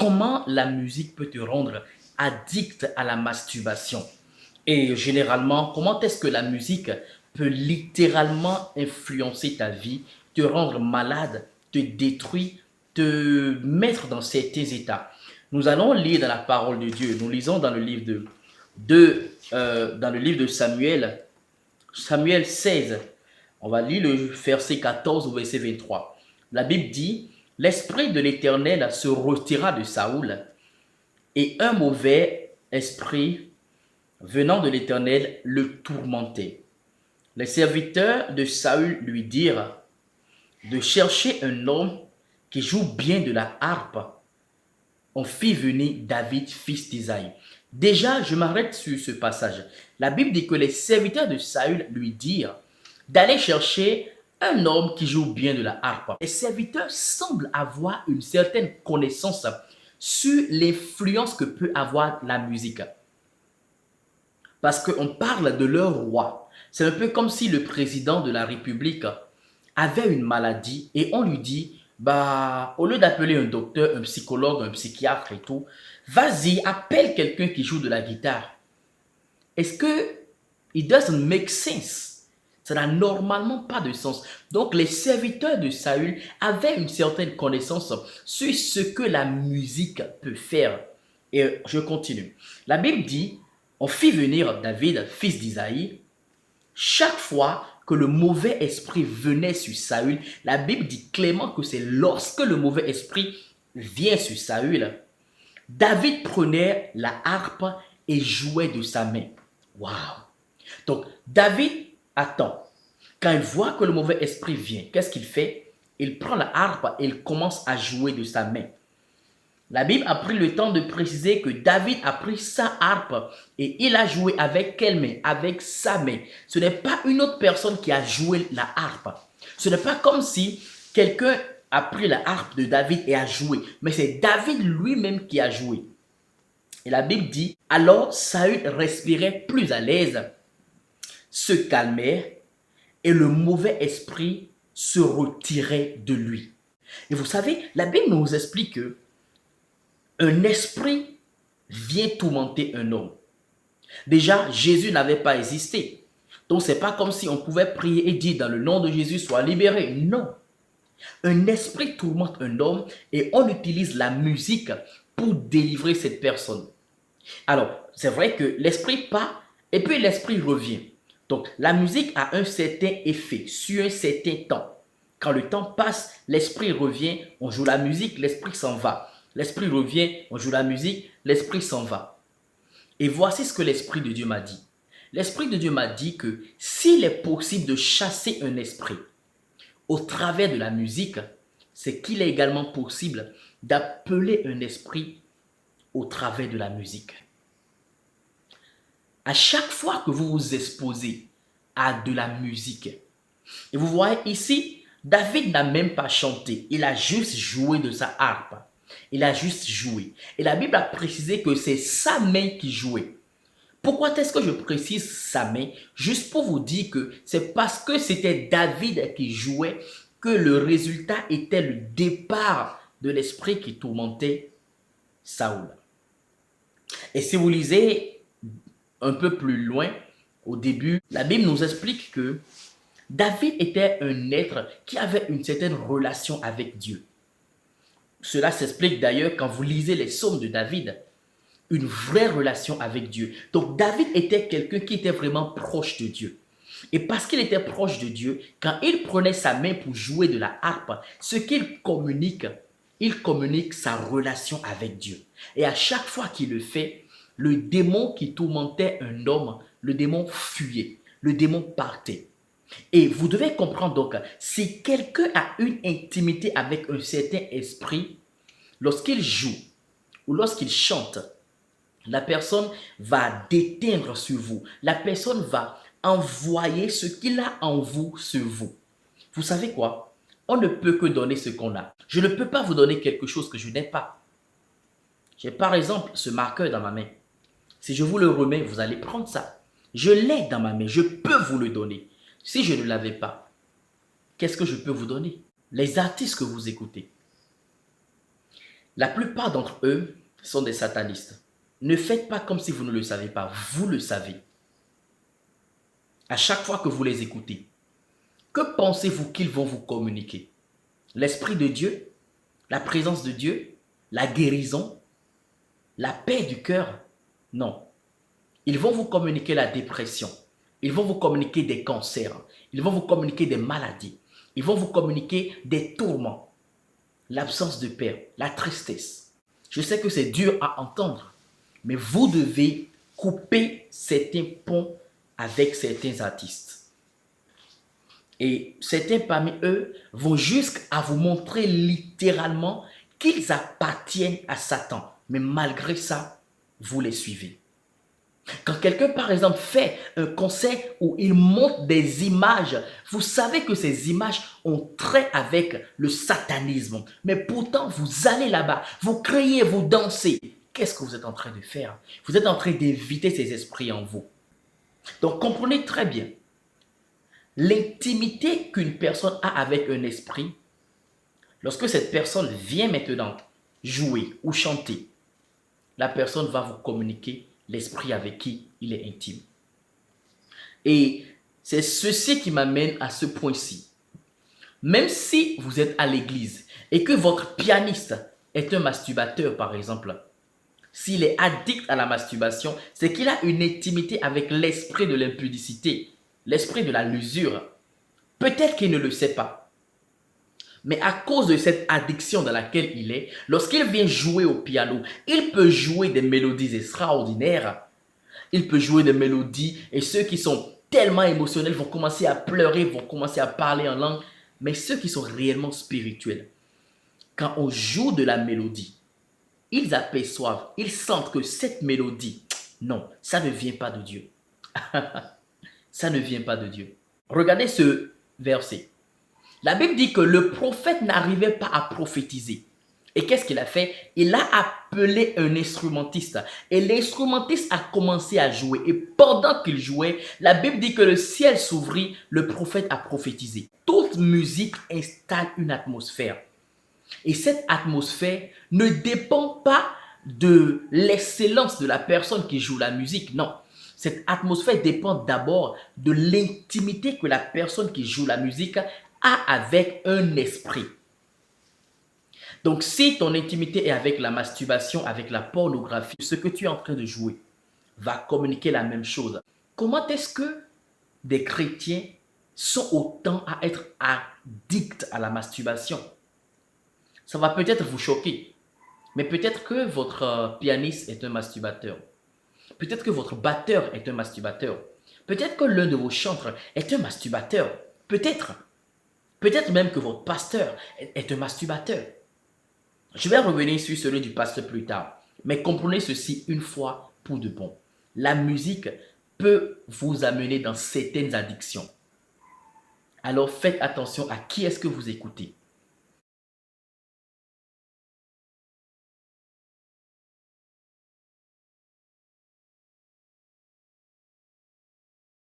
comment la musique peut te rendre addict à la masturbation. Et généralement, comment est-ce que la musique peut littéralement influencer ta vie, te rendre malade, te détruire, te mettre dans certains états. Nous allons lire dans la parole de Dieu. Nous lisons dans le livre dans le livre de Samuel, Samuel 16. On va lire le verset 14 au verset 23. La Bible dit, l'esprit de l'Éternel se retira de Saoul et un mauvais esprit venant de l'Éternel le tourmentait. Les serviteurs de Saül lui dirent de chercher un homme qui joue bien de la harpe. On fit venir David, fils d'Isaïe. Déjà, je m'arrête sur ce passage. La Bible dit que les serviteurs de Saül lui dirent d'aller chercher un homme qui joue bien de la harpe. Les serviteurs semblent avoir une certaine connaissance sur l'influence que peut avoir la musique. Parce qu'on parle de leur roi. C'est un peu comme si le président de la République avait une maladie et on lui dit, bah, au lieu d'appeler un docteur, un psychologue, un psychiatre et tout, vas-y, appelle quelqu'un qui joue de la guitare. Est-ce que it doesn't make sense? Ça n'a normalement pas de sens. Donc, les serviteurs de Saül avaient une certaine connaissance sur ce que la musique peut faire. Et je continue. La Bible dit, on fit venir David, fils d'Isaïe. Chaque fois que le mauvais esprit venait sur Saül, la Bible dit clairement que c'est lorsque le mauvais esprit vient sur Saül, David prenait la harpe et jouait de sa main. Waouh! Donc, David attend. Quand il voit que le mauvais esprit vient, qu'est-ce qu'il fait? Il prend la harpe et il commence à jouer de sa main. La Bible a pris le temps de préciser que David a pris sa harpe et il a joué avec quelle main? Avec sa main. Ce n'est pas une autre personne qui a joué la harpe. Ce n'est pas comme si quelqu'un a pris la harpe de David et a joué, mais c'est David lui-même qui a joué. Et la Bible dit, alors Saül respirait plus à l'aise, se calmait et le mauvais esprit se retirait de lui. Et vous savez, la Bible nous explique que un esprit vient tourmenter un homme. Déjà, Jésus n'avait pas existé. Donc, ce n'est pas comme si on pouvait prier et dire dans le nom de Jésus, sois libéré. Non. Un esprit tourmente un homme et on utilise la musique pour délivrer cette personne. Alors, c'est vrai que l'esprit part et puis l'esprit revient. Donc, la musique a un certain effet sur un certain temps. Quand le temps passe, l'esprit revient, on joue la musique, l'esprit s'en va. L'esprit revient, on joue la musique, l'esprit s'en va. Et voici ce que l'Esprit de Dieu m'a dit. L'Esprit de Dieu m'a dit que s'il est possible de chasser un esprit au travers de la musique, c'est qu'il est également possible d'appeler un esprit au travers de la musique. À chaque fois que vous vous exposez à de la musique, et vous voyez ici, David n'a même pas chanté, il a juste joué de sa harpe. Il a juste joué. Et la Bible a précisé que c'est sa main qui jouait. Pourquoi est-ce que je précise sa main? Juste pour vous dire que c'est parce que c'était David qui jouait que le résultat était le départ de l'esprit qui tourmentait Saoul. Et si vous lisez un peu plus loin, au début, la Bible nous explique que David était un être qui avait une certaine relation avec Dieu. Cela s'explique d'ailleurs quand vous lisez les psaumes de David. Une vraie relation avec Dieu. Donc David était quelqu'un qui était vraiment proche de Dieu. Et parce qu'il était proche de Dieu, quand il prenait sa main pour jouer de la harpe, ce qu'il communique, il communique sa relation avec Dieu. Et à chaque fois qu'il le fait, le démon qui tourmentait un homme, le démon fuyait, le démon partait. Et vous devez comprendre donc, si quelqu'un a une intimité avec un certain esprit, lorsqu'il joue ou lorsqu'il chante, la personne va déteindre sur vous. La personne va envoyer ce qu'il a en vous sur vous. Vous savez quoi? On ne peut que donner ce qu'on a. Je ne peux pas vous donner quelque chose que je n'ai pas. J'ai par exemple ce marqueur dans ma main. Si je vous le remets, vous allez prendre ça. Je l'ai dans ma main, je peux vous le donner. Si je ne l'avais pas, qu'est-ce que je peux vous donner? Les artistes que vous écoutez. La plupart d'entre eux sont des satanistes. Ne faites pas comme si vous ne le savez pas. Vous le savez. À chaque fois que vous les écoutez, que pensez-vous qu'ils vont vous communiquer? L'Esprit de Dieu? La présence de Dieu? La guérison? La paix du cœur? Non. Ils vont vous communiquer la dépression. Ils vont vous communiquer des cancers. Ils vont vous communiquer des maladies. Ils vont vous communiquer des tourments, l'absence de paix, la tristesse. Je sais que c'est dur à entendre, mais vous devez couper certains ponts avec certains artistes. Et certains parmi eux vont jusqu'à vous montrer littéralement qu'ils appartiennent à Satan. Mais malgré ça, vous les suivez. Quand quelqu'un, par exemple, fait un concert où il montre des images, vous savez que ces images ont trait avec le satanisme. Mais pourtant, vous allez là-bas, vous criez, vous dansez. Qu'est-ce que vous êtes en train de faire? Vous êtes en train d'éviter ces esprits en vous. Donc, comprenez très bien. L'intimité qu'une personne a avec un esprit, lorsque cette personne vient maintenant jouer ou chanter, la personne va vous communiquer l'esprit avec qui il est intime. Et c'est ceci qui m'amène à ce point-ci. Même si vous êtes à l'église et que votre pianiste est un masturbateur, par exemple, s'il est addict à la masturbation, c'est qu'il a une intimité avec l'esprit de l'impudicité, l'esprit de la l'usure. Peut-être qu'il ne le sait pas. Mais à cause de cette addiction dans laquelle il est, lorsqu'il vient jouer au piano, il peut jouer des mélodies extraordinaires. Il peut jouer des mélodies et ceux qui sont tellement émotionnels vont commencer à pleurer, vont commencer à parler en langue. Mais ceux qui sont réellement spirituels, quand on joue de la mélodie, ils aperçoivent, ils sentent que cette mélodie, non, ça ne vient pas de Dieu. Ça ne vient pas de Dieu. Regardez ce verset. La Bible dit que le prophète n'arrivait pas à prophétiser. Et qu'est-ce qu'il a fait? Il a appelé un instrumentiste. Et l'instrumentiste a commencé à jouer. Et pendant qu'il jouait, la Bible dit que le ciel s'ouvrit, le prophète a prophétisé. Toute musique installe une atmosphère. Et cette atmosphère ne dépend pas de l'excellence de la personne qui joue la musique. Non. Cette atmosphère dépend d'abord de l'intimité que la personne qui joue la musique a avec un esprit. Donc, si ton intimité est avec la masturbation, avec la pornographie, ce que tu es en train de jouer va communiquer la même chose. Comment est-ce que des chrétiens sont autant à être addicts à la masturbation? Ça va peut-être vous choquer, mais peut-être que votre pianiste est un masturbateur. Peut-être que votre batteur est un masturbateur. Peut-être que l'un de vos chantres est un masturbateur. Peut-être. Peut-être même que votre pasteur est un masturbateur. Je vais revenir sur celui du pasteur plus tard. Mais comprenez ceci une fois pour de bon. La musique peut vous amener dans certaines addictions. Alors faites attention à qui est-ce que vous écoutez.